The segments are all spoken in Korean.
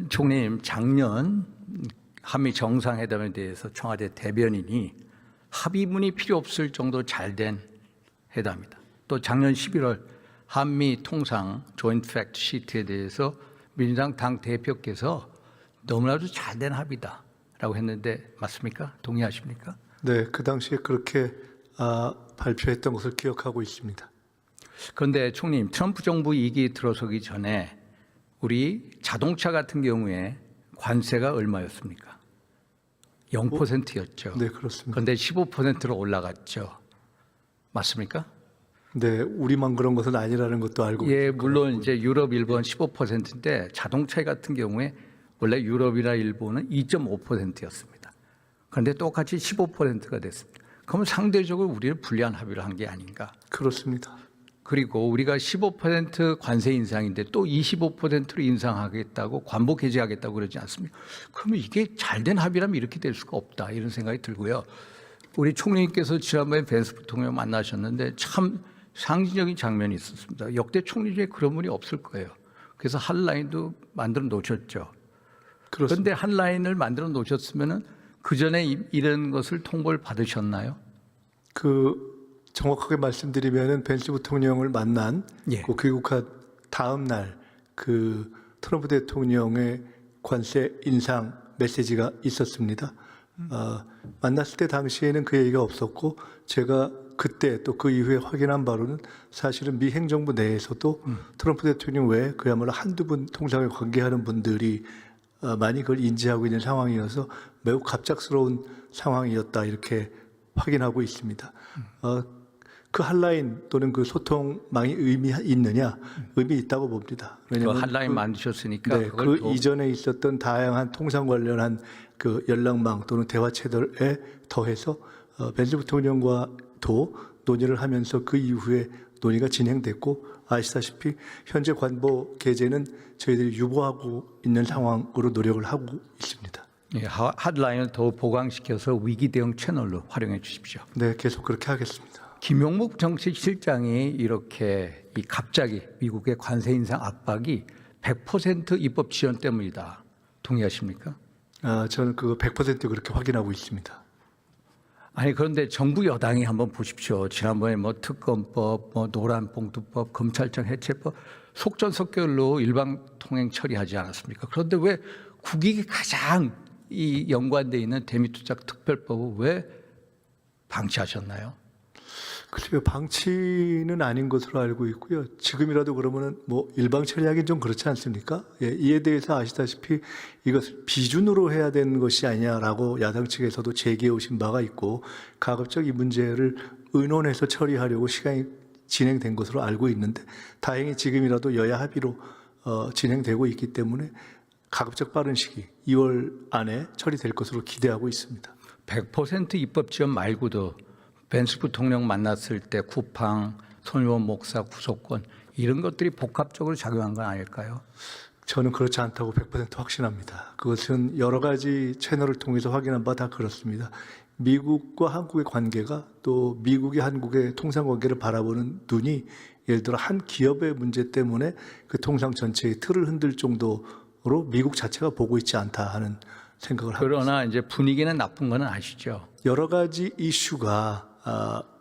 총리님, 작년 한미 정상회담에 대해서 청와대 대변인이 합의문이 필요 없을 정도 잘된 회담이다. 또 작년 11월 한미 통상 조인트 팩트 시트에 대해서 민주당 당 대표께서 너무나도 잘된 합의다라고 했는데 맞습니까? 동의하십니까? 네, 그 당시에 그렇게 발표했던 것을 기억하고 있습니다. 그런데 총리님, 트럼프 정부 2기 들어서기 전에 우리 자동차 같은 경우에 관세가 얼마였습니까? 0%였죠. 네, 그렇습니다. 그런데 15%로 올라갔죠. 맞습니까? 네, 우리만 그런 것은 아니라는 것도 알고 예, 있을 물론 거라고. 이제 유럽, 일본 15%인데 자동차 같은 경우에 원래 유럽이나 일본은 2.5%였습니다. 그런데 똑같이 15%가 됐습니다. 그러면 상대적으로 우리는 불리한 합의를 한 게 아닌가? 그렇습니다. 그리고 우리가 15% 관세 인상인데 또 25%로 인상하겠다고 관복 해제하겠다고 그러지 않습니까? 그러면 이게 잘된 합의라면 이렇게 될 수가 없다 이런 생각이 들고요. 우리 총리님께서 지난번에 벤스 부통령 만나셨는데 참 상징적인 장면이 있었습니다. 역대 총리 중에 그런 분이 없을 거예요. 그래서 한 라인도 만들어 놓으셨죠. 그런데 한 라인을 만들어 놓으셨으면은 그 전에 이런 것을 통보를 받으셨나요? 정확하게 말씀드리면은 벤스 부통령을 만난 예. 그 귀국한 다음 날 그 트럼프 대통령의 관세 인상 메시지가 있었습니다. 만났을 때 당시에는 그 얘기가 없었고 제가 그때 또 그 이후에 확인한 바로는 사실은 미 행정부 내에서도 트럼프 대통령 외에 그야말로 한두 분 통상에 관계하는 분들이 많이 그걸 인지하고 있는 상황이어서 매우 갑작스러운 상황이었다 이렇게 확인하고 있습니다. 그 한라인 또는 그 소통망이 의미 있느냐? 의미 있다고 봅니다. 왜냐하면 한라인 만드셨으니까 네, 그 이전에 있었던 다양한 통상 관련한 그 연락망 또는 대화 채널에 더해서 벤스 부통령과도 논의를 하면서 그 이후에 논의가 진행됐고 아시다시피 현재 관보 게재는 저희들이 유보하고 있는 상황으로 노력을 하고 있습니다. 예, 핫라인을 더 보강시켜서 위기 대응 채널로 활용해 주십시오. 네, 계속 그렇게 하겠습니다. 김용목 정책실장이 이렇게 갑자기 미국의 관세 인상 압박이 100% 입법 지원 때문이다. 동의하십니까? 저는 그거 100% 그렇게 확인하고 있습니다. 아니 그런데 정부 여당이 한번 보십시오. 지난번에 뭐 특검법, 뭐 노란봉투법, 검찰청 해체법 속전속결로 일방 통행 처리하지 않았습니까? 그런데 왜 국익이 가장 이 연관돼 있는 대미투자 특별법을 왜 방치하셨나요? 글쎄요, 방치는 아닌 것으로 알고 있고요. 지금이라도 그러면은 뭐 일방 처리하기는 좀 그렇지 않습니까? 예, 이에 대해서 아시다시피 이것을 비준으로 해야 되는 것이 아니냐라고 야당 측에서도 제기해 오신 바가 있고 가급적 이 문제를 의논해서 처리하려고 시간이 진행된 것으로 알고 있는데 다행히 지금이라도 여야 합의로 진행되고 있기 때문에 가급적 빠른 시기 2월 안에 처리될 것으로 기대하고 있습니다. 100% 입법 지원 말고도 벤스 부통령 만났을 때 쿠팡, 손의원 목사 구속권 이런 것들이 복합적으로 작용한 건 아닐까요? 저는 그렇지 않다고 100% 확신합니다. 그것은 여러 가지 채널을 통해서 확인한 바 다 그렇습니다. 미국과 한국의 관계가 또 미국이 한국의 통상 관계를 바라보는 눈이 예를 들어 한 기업의 문제 때문에 그 통상 전체의 틀을 흔들 정도로 미국 자체가 보고 있지 않다 하는 생각을 하고 있습니다. 그러나 이제 분위기는 나쁜 건 아시죠? 여러 가지 이슈가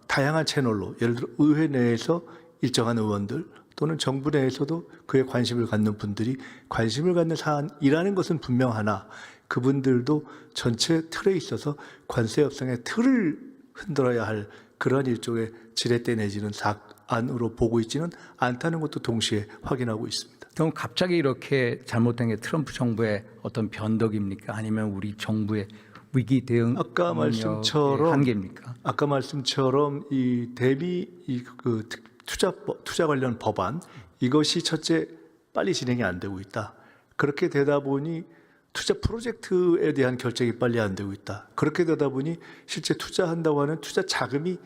다양한 채널로 예를 들어 의회 내에서 일정한 의원들 또는 정부 내에서도 그에 관심을 갖는 분들이 관심을 갖는 사안이라는 것은 분명하나 그분들도 전체 틀에 있어서 관세 협상의 틀을 흔들어야 할 그러한 일종의 지렛대 내지는 사안으로 보고 있지는 않다는 것도 동시에 확인하고 있습니다. 그럼 갑자기 이렇게 잘못된 게 트럼프 정부의 어떤 변덕입니까? 아니면 우리 정부의 위기 대응 아까 말씀처럼 한계입니까? 아까 말씀처럼 이 대비 그 투자 관련 법안 이것이 첫째 빨리 진행이 안 되고 있다. 그렇게 되다 보니 투자 프로젝트에 대한 결정이 빨리 안 되고 있다. 그렇게 되다 보니 실제 투자한다고 하는 투자 자금이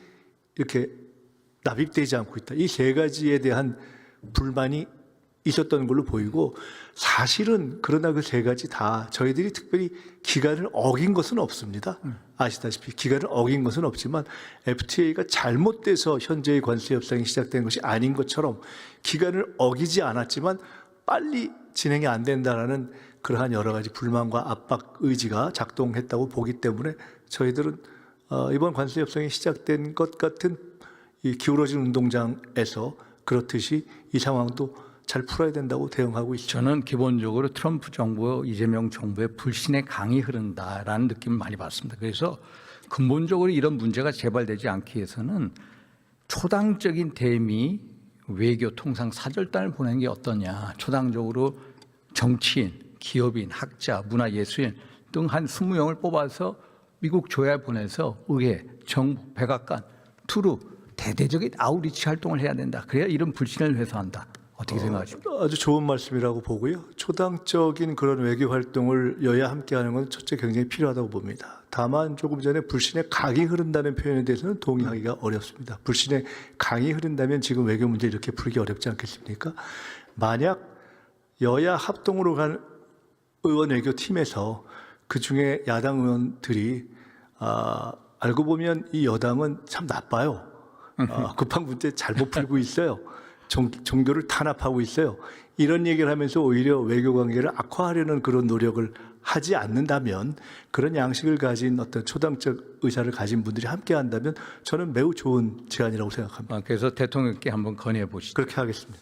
이렇게 납입되지 않고 있다. 이 세 가지에 대한 불만이 있었던 걸로 보이고 사실은 그러나 그 세 가지 다 저희들이 특별히 기간을 어긴 것은 없습니다. 아시다시피 기간을 어긴 것은 없지만 FTA가 잘못돼서 현재의 관세 협상이 시작된 것이 아닌 것처럼 기간을 어기지 않았지만 빨리 진행이 안 된다라는 그러한 여러 가지 불만과 압박 의지가 작동했다고 보기 때문에 저희들은 이번 관세 협상이 시작된 것 같은 이 기울어진 운동장에서 그렇듯이 이 상황도 잘 풀어야 된다고 대응하고 있습니다. 저는 기본적으로 트럼프 정부, 이재명 정부의 불신의 강이 흐른다라는 느낌을 많이 받습니다. 그래서 근본적으로 이런 문제가 재발되지 않기 위해서는 초당적인 대미 외교 통상 사절단을 보내는 게 어떠냐. 초당적으로 정치인, 기업인, 학자, 문화예술인 등 한 20명을 뽑아서 미국 조야에 보내서 의회, 정부, 백악관, 투루 대대적인 아우리치 활동을 해야 된다. 그래야 이런 불신을 해소한다. 어떻게 생각하십니까? 아주 좋은 말씀이라고 보고요. 초당적인 그런 외교 활동을 여야 함께하는 건 첫째 굉장히 필요하다고 봅니다. 다만 조금 전에 불신의 강이 흐른다는 표현에 대해서는 동의하기가 어렵습니다. 불신의 강이 흐른다면 지금 외교 문제 이렇게 풀기 어렵지 않겠습니까? 만약 여야 합동으로 간 의원 외교 팀에서 그 중에 야당 의원들이 알고 보면 이 여당은 참 나빠요. 급한 문제 잘못 풀고 있어요. 종교를 탄압하고 있어요. 이런 얘기를 하면서 오히려 외교 관계를 악화하려는 그런 노력을 하지 않는다면, 그런 양식을 가진 어떤 초당적 의사를 가진 분들이 함께 한다면 저는 매우 좋은 제안이라고 생각합니다. 그래서 대통령께 한번 건의해 보시죠. 그렇게 하겠습니다.